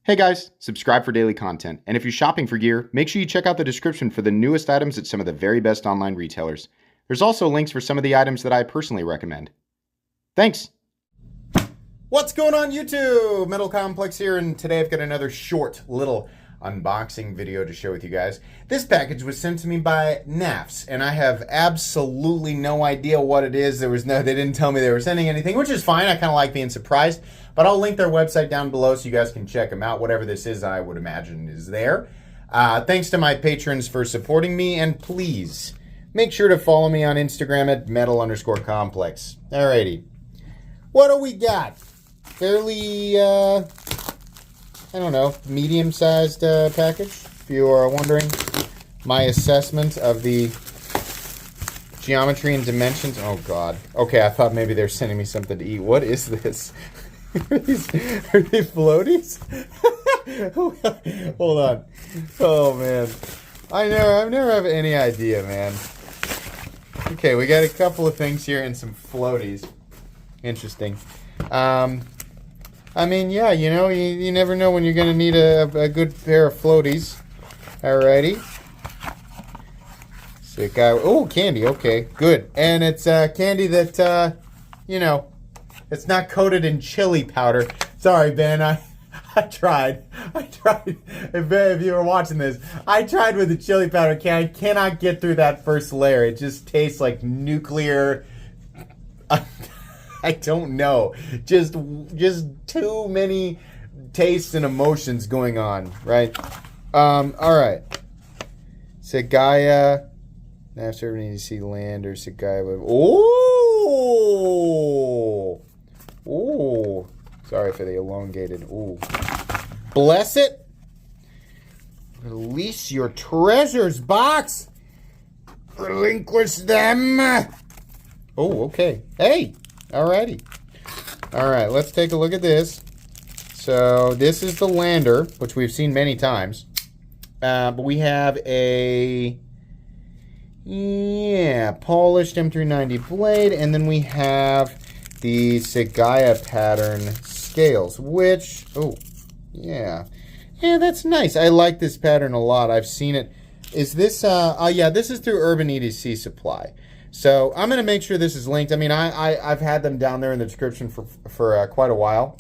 Hey guys, subscribe for daily content. And if you're shopping for gear, make sure you check out the description for the newest items at some of the very best online retailers. There's also links for some of the items that I personally recommend. Thanks! What's going on YouTube? Metal Complex here, and today I've got another short little unboxing video to share with you guys. This package was sent to me by Knafs, and I have absolutely no idea what it is. They didn't tell me they were sending anything, which is fine. I kind of like being surprised, but I'll link their website down below so you guys can check them out. Whatever this is, I would imagine is there. Thanks to my patrons for supporting me, and please make sure to follow me on Instagram at metal_complex. Alrighty. What do we got? Fairly, I don't know, medium-sized package, if you are wondering my assessment of the geometry and dimensions. Oh, God. Okay, I thought maybe they're sending me something to eat. What is this? Are they floaties? Hold on. Oh, man. I've never have any idea, man. Okay, we got a couple of things here and some floaties. Interesting. I mean, yeah, you know, you never know when you're going to need a good pair of floaties. Alrighty. Sick guy. Oh, candy. Okay, good. And it's candy that, you know, it's not coated in chili powder. Sorry, Ben, I tried. If you were watching this, I tried with the chili powder. I cannot get through that first layer. It just tastes like nuclear... I don't know. Just too many tastes and emotions going on, right? All right. Sagaya. Knafs UEDC Lander. Sagaya. Ooh. Sorry for the elongated. Ooh. Bless it. Release your treasures, box. Relinquish them. Oh, okay. Hey. Alrighty. Alright, let's take a look at this. So, this is the Lander, which we've seen many times. But we have a... yeah, polished M390 blade. And then we have the Sagaya pattern scales, which... oh, yeah. Yeah, that's nice. I like this pattern a lot. I've seen it. Is this... yeah, this is through Urban EDC Supply. So I'm going to make sure this is linked. I mean, I've had them down there in the description for quite a while.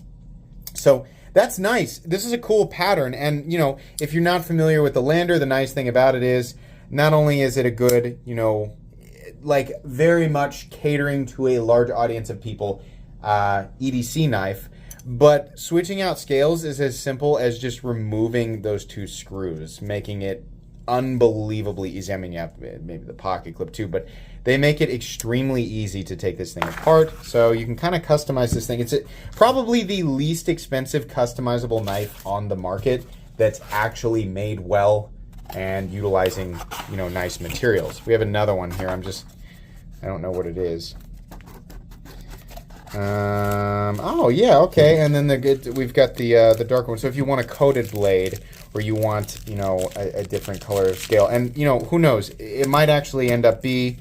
So that's nice. This is a cool pattern. And, you know, if you're not familiar with the Lander, the nice thing about it is not only is it a good, you know, like very much catering to a large audience of people, EDC knife, but switching out scales is as simple as just removing those two screws, making it unbelievably easy. I mean, you have maybe the pocket clip too, but they make it extremely easy to take this thing apart. So you can kind of customize this thing. It's probably the least expensive customizable knife on the market that's actually made well and utilizing, you know, nice materials. We have another one here. I don't know what it is. Oh yeah, okay. And then we've got the dark one. So if you want a coated blade, or you want, you know, a different color of scale, and you know, who knows? It might actually end up being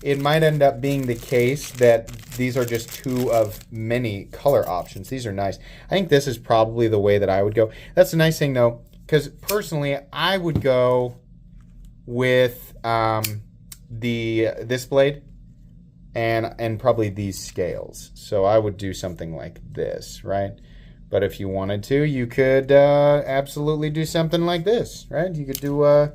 the case that these are just two of many color options. These are nice. I think this is probably the way that I would go. That's a nice thing though, because personally, I would go with this blade and probably these scales. So I would do something like this, right? But if you wanted to, you could absolutely do something like this, right? You could do a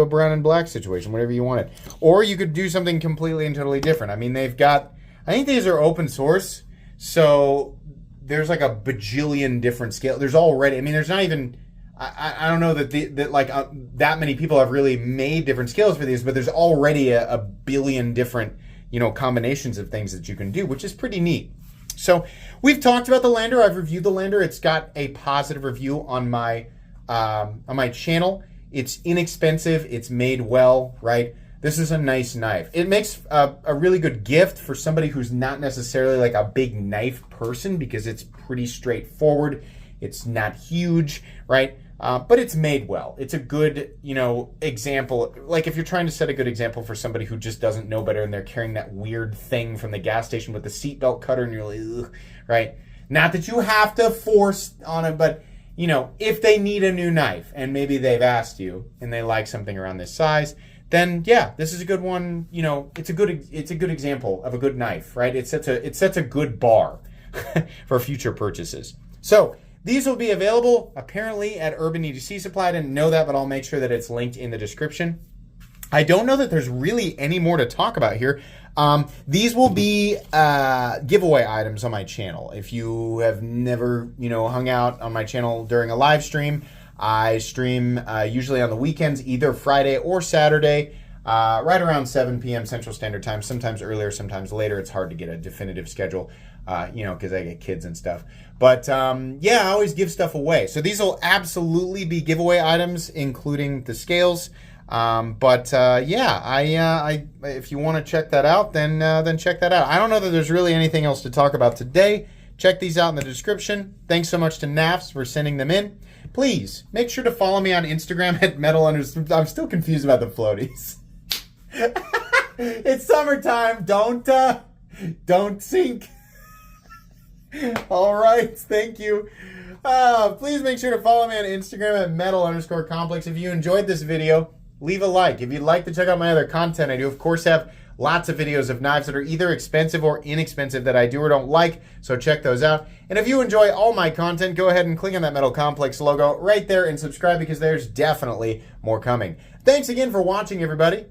brown and black situation, whatever you wanted. Or you could do something completely and totally different. I mean, I think these are open source, so there's like a bajillion different scales. There's already, I mean, there's not even, I don't know that many people have really made different scales for these, but there's already a billion different, you know, combinations of things that you can do, which is pretty neat. So we've talked about the Lander. I've reviewed the Lander. It's got a positive review on my channel. It's inexpensive. It's made well, right? This is a nice knife. It makes a really good gift for somebody who's not necessarily like a big knife person, because it's pretty straightforward. It's not huge, right? But it's made well. It's a good, you know, example. Like if you're trying to set a good example for somebody who just doesn't know better and they're carrying that weird thing from the gas station with the seatbelt cutter and you're like, ugh, right? Not that you have to force on it, but, you know, if they need a new knife and maybe they've asked you and they like something around this size, then yeah, this is a good one. You know, it's a good example of a good knife, right? It sets a good bar for future purchases. So these will be available apparently at Urban UEDC Supply. I didn't know that, but I'll make sure that it's linked in the description. I don't know that there's really any more to talk about here. These will be giveaway items on my channel. If you have never, you know, hung out on my channel during a live stream, I stream usually on the weekends, either Friday or Saturday, right around 7 p.m. Central Standard Time, sometimes earlier, sometimes later. It's hard to get a definitive schedule, you know, because I get kids and stuff. But yeah, I always give stuff away. So these will absolutely be giveaway items, including the scales. Yeah, if you want to check that out, then check that out. I don't know that there's really anything else to talk about today. Check these out in the description. Thanks so much to Knafs for sending them in. Please make sure to follow me on Instagram at metal. I'm still confused about the floaties. It's summertime. Don't sink. All right. Thank you. Please make sure to follow me on Instagram at metal_complex. If you enjoyed this video, leave a like. If you'd like to check out my other content, I do, of course, have lots of videos of knives that are either expensive or inexpensive that I do or don't like, so check those out. And if you enjoy all my content, go ahead and click on that Metal Complex logo right there and subscribe, because there's definitely more coming. Thanks again for watching, everybody,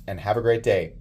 and have a great day.